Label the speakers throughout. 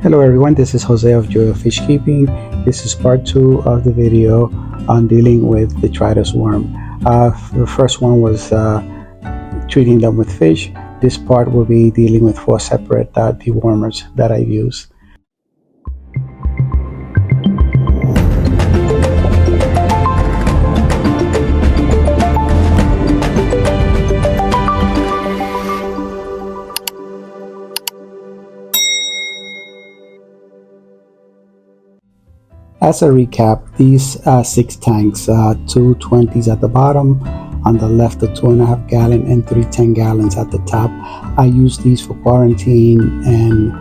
Speaker 1: Hello everyone, this is Jose of Joy of Fish Keeping. This is part 2 of the video on dealing with detritus worm. The first one was treating them with fish. This part will be dealing with 4 separate dewormers that I've used. As a recap, these 6 tanks, 2 20s at the bottom, on the left the 2.5 gallon and 3 10 gallons at the top. I use these for quarantine and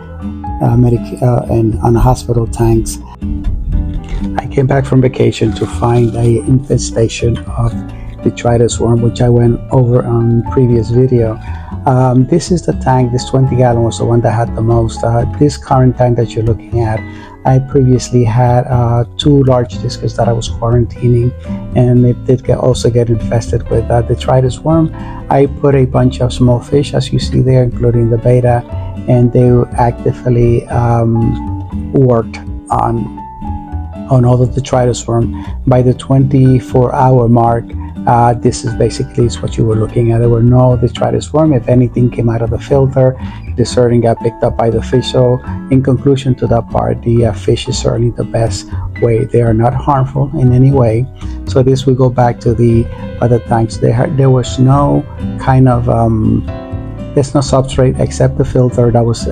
Speaker 1: on hospital tanks. I came back from vacation to find a infestation of detritus worm, which I went over on previous video. This is the tank. This 20 gallon was the one that had the most. This current tank that you're looking at, I previously had 2 large discus that I was quarantining, and it did also get infested with detritus worm. I put a bunch of small fish, as you see there, including the beta, and they actively worked on all the detritus worm. By the 24-hour mark, this is basically what you were looking at. There were no detritus worm. If anything came out of the filter, the certainly got picked up by the fish. So in conclusion to that part, the fish is certainly the best way. They are not harmful in any way. So this will go back to the other tanks. There was no kind of there's no substrate except the filter that was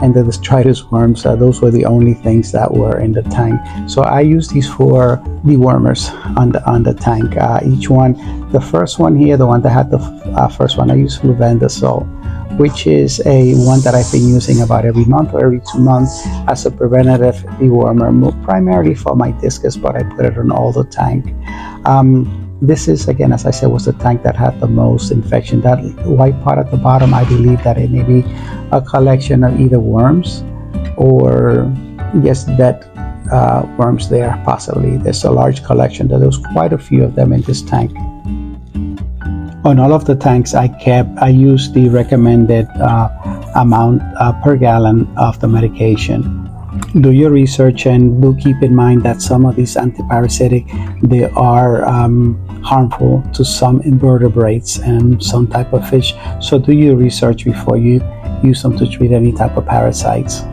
Speaker 1: and the detritus worms. Those were the only things that were in the tank. So I use these 4 dewormers on the tank. Each one, the first one here, the one that had the first one, I use fluvendazole, which is a one that I've been using about every month or every 2 months as a preventative dewormer, primarily for my discus, but I put it on all the tank. This is, again, as I said, was the tank that had the most infection. That white part at the bottom, I believe that it may be a collection of either worms or just dead worms there, possibly. There's a large collection. There was quite a few of them in this tank. On all of the tanks I used the recommended amount per gallon of the medication. Do your research and do keep in mind that some of these antiparasitic, they are harmful to some invertebrates and some type of fish. So do your research before you use them to treat any type of parasites.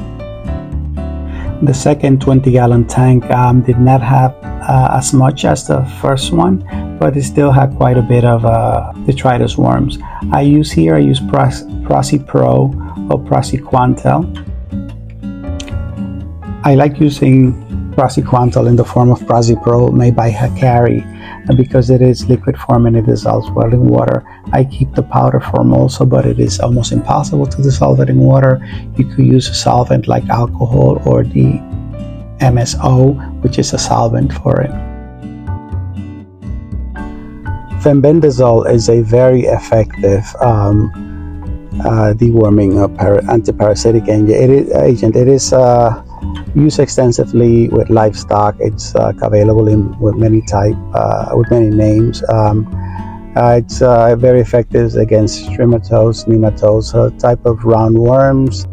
Speaker 1: The second 20-gallon tank did not have as much as the first one, but it still had quite a bit of detritus worms. I use ProsiPro or ProsiQuantel. I like using ProsiQuantel in the form of ProsiPro made by Hikari because it is liquid form and it dissolves well in water. I keep the powder form also, but it is almost impossible to dissolve it in water. You could use a solvent like alcohol or the MSO, which is a solvent for it. Fenbendazole is a very effective deworming antiparasitic agent. It is used extensively with livestock. It's available with many names. It's very effective against nematodes, a type of round worms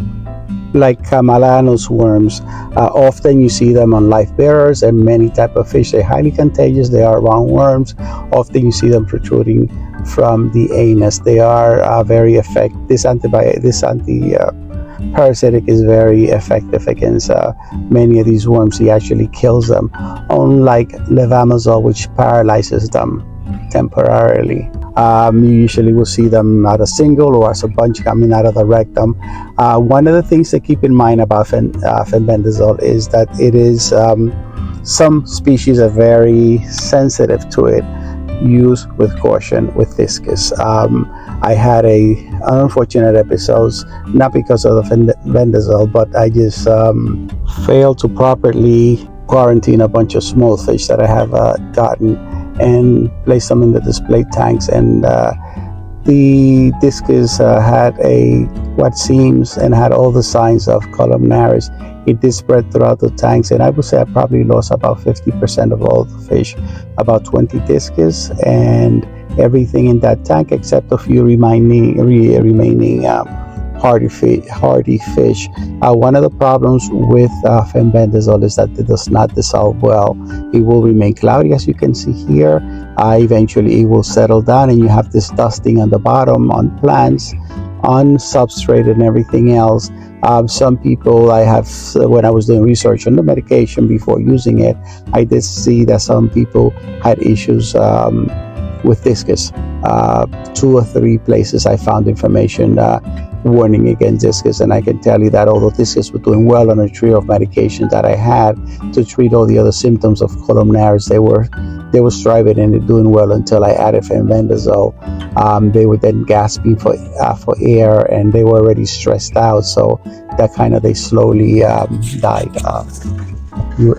Speaker 1: like Malanus worms. Often you see them on live bearers and many type of fish. They're highly contagious. They are round worms. Often you see them protruding from the anus. They are very effective. This parasitic is very effective against many of these worms. He actually kills them, unlike levamisole, which paralyzes them temporarily. You usually will see them as a single or as a bunch coming out of the rectum. One of the things to keep in mind about fenbendazole is that it is some species are very sensitive to it. Use with caution with discus. I had unfortunate episodes, not because of the fenbendazole, but I just failed to properly quarantine a bunch of small fish that I have gotten and place them in the display tanks, and the discus had what seems and had all the signs of columnaris. It did spread throughout the tanks, and I would say I probably lost about 50% of all the fish, about 20 discus, and everything in that tank except a few remaining hardy fish. One of the problems with fenbendazole is that it does not dissolve well. It will remain cloudy, as you can see here. Eventually it will settle down and you have this dusting on the bottom, on plants, on substrate and everything else. Some people, when I was doing research on the medication before using it, I did see that some people had issues with discus. 2 or 3 places I found information warning against discus, and I can tell you that although discus was doing well on a trio of medications that I had to treat all the other symptoms of columnaris, they were striving and doing well until I added fenbendazole. They were then gasping for air, and they were already stressed out, so that they slowly died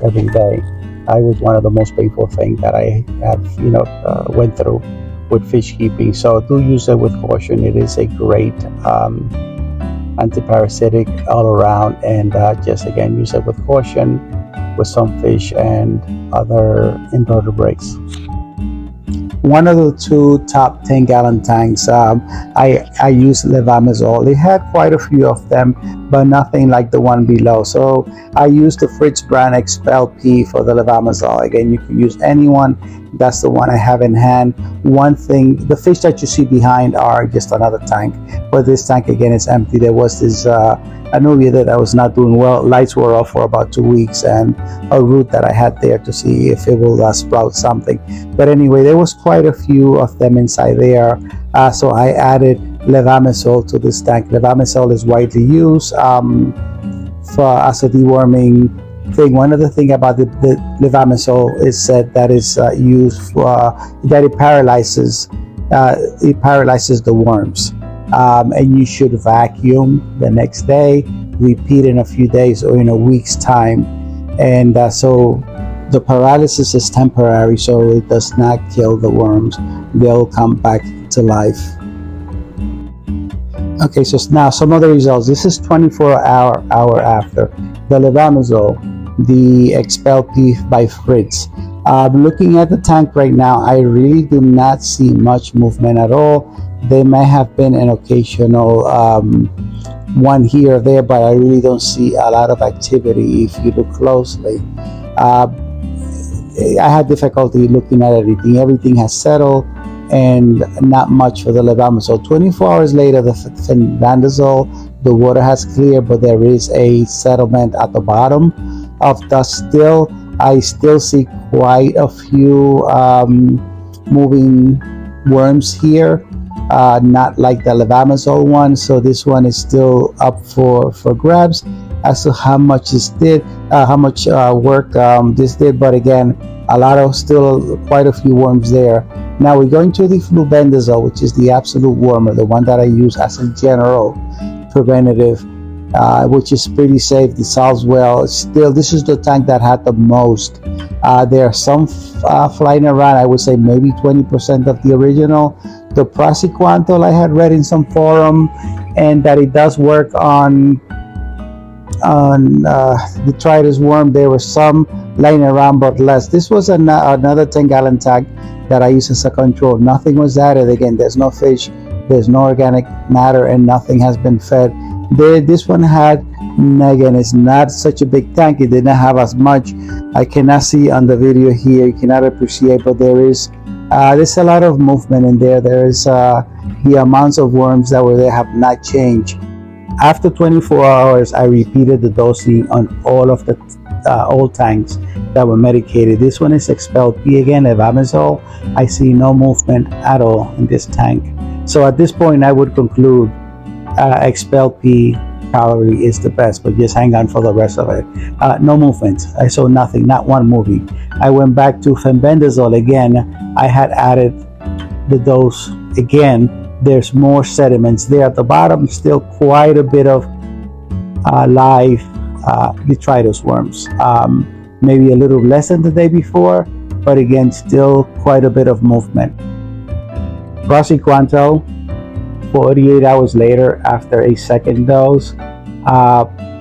Speaker 1: every day. It was one of the most painful things that I have went through with fish keeping. So do use it with caution. It is a great anti-parasitic all around, and just again use it with caution with some fish and other invertebrates. One of the 2 top 10-gallon tanks, I used levamisole. They had quite a few of them, but nothing like the one below. So I used the Fritz brand Expel P for the levamisole. Again, you can use any one. That's the one I have in hand. One thing, the fish that you see behind are just another tank, but this tank again is empty. There was this Anuvia that I was not doing well. Lights were off for about 2 weeks, and a root that I had there to see if it will sprout something. But anyway, there was quite a few of them inside there, so I added levamisole to this tank. Levamisole is widely used as a deworming thing. One of the things about the levamisole is said that is used for that it paralyzes the worms. And you should vacuum the next day, repeat in a few days or in a week's time, and so the paralysis is temporary, so it does not kill the worms. They'll come back to life. Okay, so now some of the results. This is 24-hour after the levamisole, the Expel P by Fritz. Looking at the tank right now, I really do not see much movement at all. There may have been an occasional one here or there, but I really don't see a lot of activity if you look closely. I had difficulty looking at everything. Everything has settled, and not much for the levamisole. 24 hours later, the fenbendazole, the water has cleared, but there is a settlement at the bottom of dust still. I still see quite a few moving worms here, not like the levamisole one. So this one is still up for grabs as to how much work this did. But again, still quite a few worms there. Now we're going to the flubendazole, which is the absolute wormer, the one that I use as a general preventative, which is pretty safe, dissolves well. Still, this is the tank that had the most. There are some flying around. I would say maybe 20% of the original. The Praziquantel I had read in some forum, and that it does work on Detritus worm. There were some lying around, but less. This was another 10-gallon tank that I used as a control. Nothing was added. Again, there's no fish, there's no organic matter, and nothing has been fed. This one had, again, it's not such a big tank. It did not have as much. I cannot see on the video here. You cannot appreciate, but there's a lot of movement in there. There is the amounts of worms that were there have not changed. After 24 hours, I repeated the dosing on all of the old tanks that were medicated. This one is Expel P again, levamisole. I see no movement at all in this tank. So at this point, I would conclude Expel P probably is the best, but just hang on for the rest of it. No movement. I saw nothing, not one moving. I went back to fenbendazole again. I had added the dose again. There's more sediments there at the bottom. Still quite a bit of live detritus worms. Maybe a little less than the day before, but again, still quite a bit of movement. Praziquantel, 48 hours later after a second dose,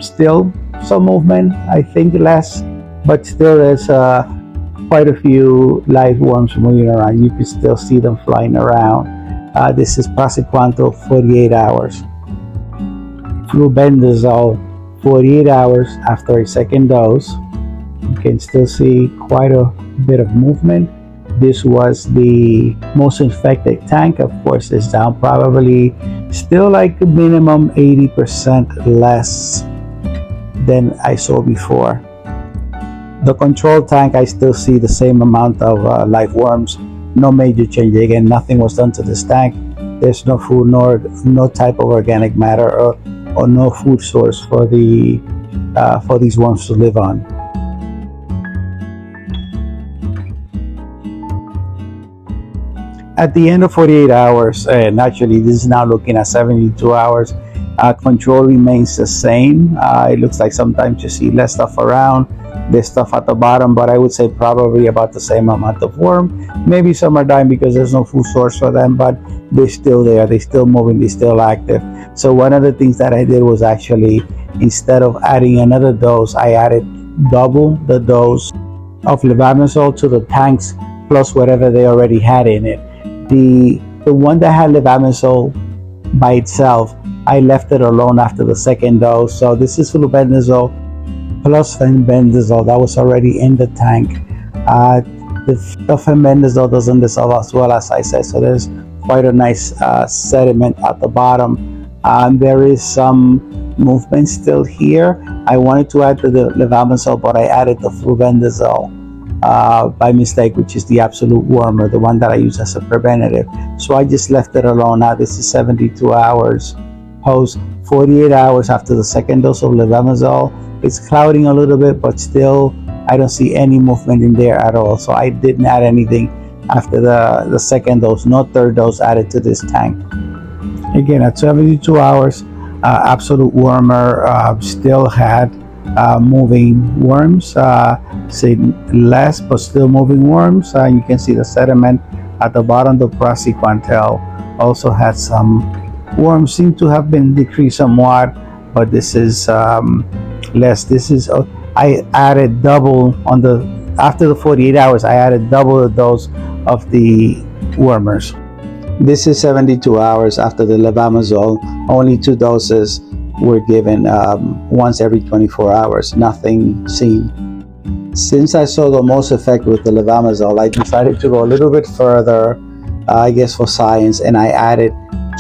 Speaker 1: still some movement. I think less, but still there's quite a few live worms moving around. You can still see them flying around. This is Praziquantel, 48 hours. flubendazole 48 hours after a second dose. You can still see quite a bit of movement. This was the most infected tank. Of course, it's down probably still like a minimum 80% less than I saw before. The control tank, I still see the same amount of live worms. No major change. Again, nothing was done to this tank. There's no food nor no type of organic matter or no food source for these worms to live on. At the end of 48 hours, naturally this is now looking at 72 hours, control remains the same. It looks like sometimes you see less stuff around, there's stuff at the bottom, but I would say probably about the same amount of worm. Maybe some are dying because there's no food source for them, but they're still there, they're still moving, they're still active. So one of the things that I did was actually, instead of adding another dose, I added double the dose of levamisole to the tanks plus whatever they already had in it. The one that had levamisole by itself, I left it alone after the second dose. So this is flubendazole plus fenbendazole that was already in the tank. The fenbendazole doesn't dissolve as well as I said, so there's quite a nice sediment at the bottom. There is some movement still here. I wanted to add the levamisole, but I added the flubendazole by mistake, which is the absolute wormer, the one that I use as a preventative. So I just left it alone. Now this is 72 hours post, 48 hours after the second dose of levamisole. It's clouding a little bit, but still I don't see any movement in there at all. So I didn't add anything after the second dose, no third dose added to this tank. Again, at 72 hours, absolute wormer still had moving worms, say less but still moving worms. You can see the sediment at the bottom. The prassiquantel also had some worms, seem to have been decreased somewhat, but this is less. This is I added double on the after the 48 hours. I added double the dose of the wormers. This is 72 hours after the levamisole. Only 2 doses were given once every 24 hours, nothing seen. Since I saw the most effect with the levamisole, I decided to go a little bit further, I guess for science, and I added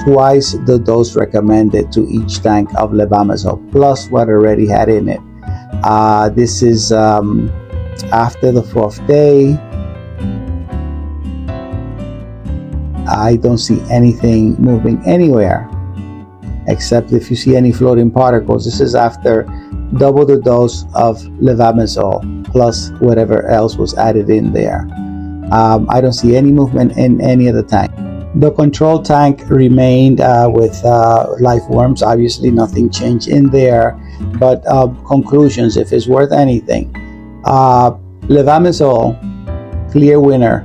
Speaker 1: twice the dose recommended to each tank of levamisole, plus what already had in it. This is after the 4th day. I don't see anything moving anywhere, except if you see any floating particles. This is after double the dose of levamisole plus whatever else was added in there. I don't see any movement in any of the tank. The control tank remained with live worms. Obviously nothing changed in there, but conclusions, if it's worth anything. Levamisole, clear winner.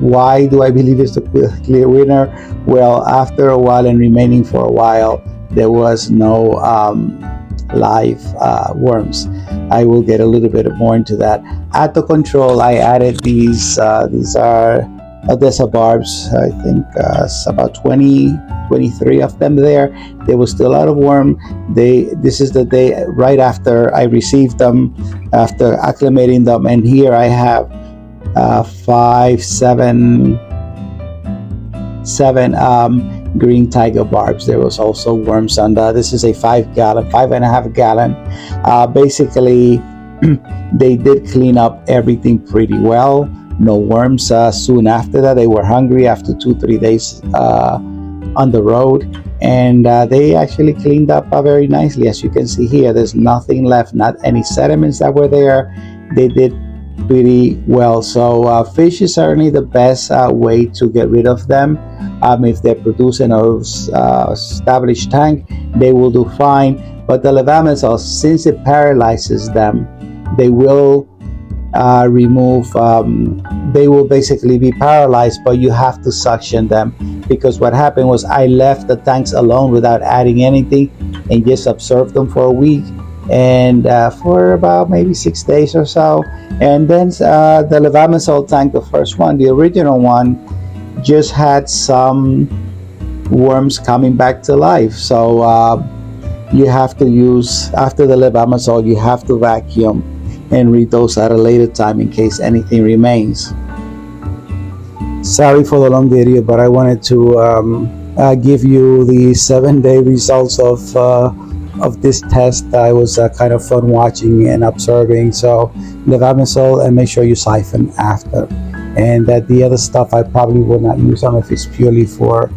Speaker 1: Why do I believe it's the clear winner? Well, after a while and remaining for a while, there was no live worms. I will get a little bit more into that. At the control, I added these are Desabarbs. I think about 23 of them there. There was still a lot of worm. This is the day right after I received them, after acclimating them, and here I have 7 green tiger barbs. There was also worms under. This is a 5.5 gallon. Basically, they did clean up everything pretty well. No worms. Soon after that, they were hungry after 2-3 days on the road, and they actually cleaned up very nicely. As you can see here, there's nothing left, not any sediments that were there. They did pretty well. So fish is certainly the best way to get rid of them. If they're producing an established tank, they will do fine. But the levamisole, since it paralyzes them, they will they will basically be paralyzed, but you have to suction them, because what happened was I left the tanks alone without adding anything and just observed them for a week, and for about maybe 6 days or so. And then the levamisole tank, the first one, the original one, just had some worms coming back to life. So you have to use, after the levamisole, you have to vacuum and redose at a later time in case anything remains. Sorry for the long video, but I wanted to give you the 7-day results of this test. It was kind of fun watching and observing. So levamisole, and make sure you siphon after. And the other stuff I probably will not use them if it's purely for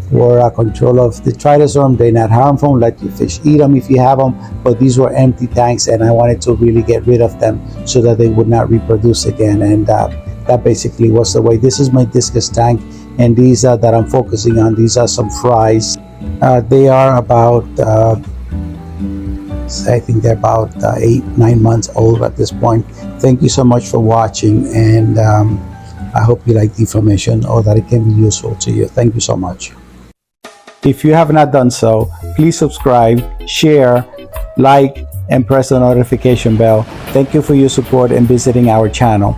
Speaker 1: control of detritus worm. They're not harmful. Let your fish eat them if you have them. But these were empty tanks, and I wanted to really get rid of them so that they would not reproduce again. And that basically was the way. This is my discus tank, and these that I'm focusing on, these are some fries. They are about I think they're about 8-9 months old at this point. Thank you so much for watching, and I hope you like the information or that it can be useful to you. Thank you so much. If you have not done so, please subscribe, share, like, and press the notification bell. Thank you for your support and visiting our channel.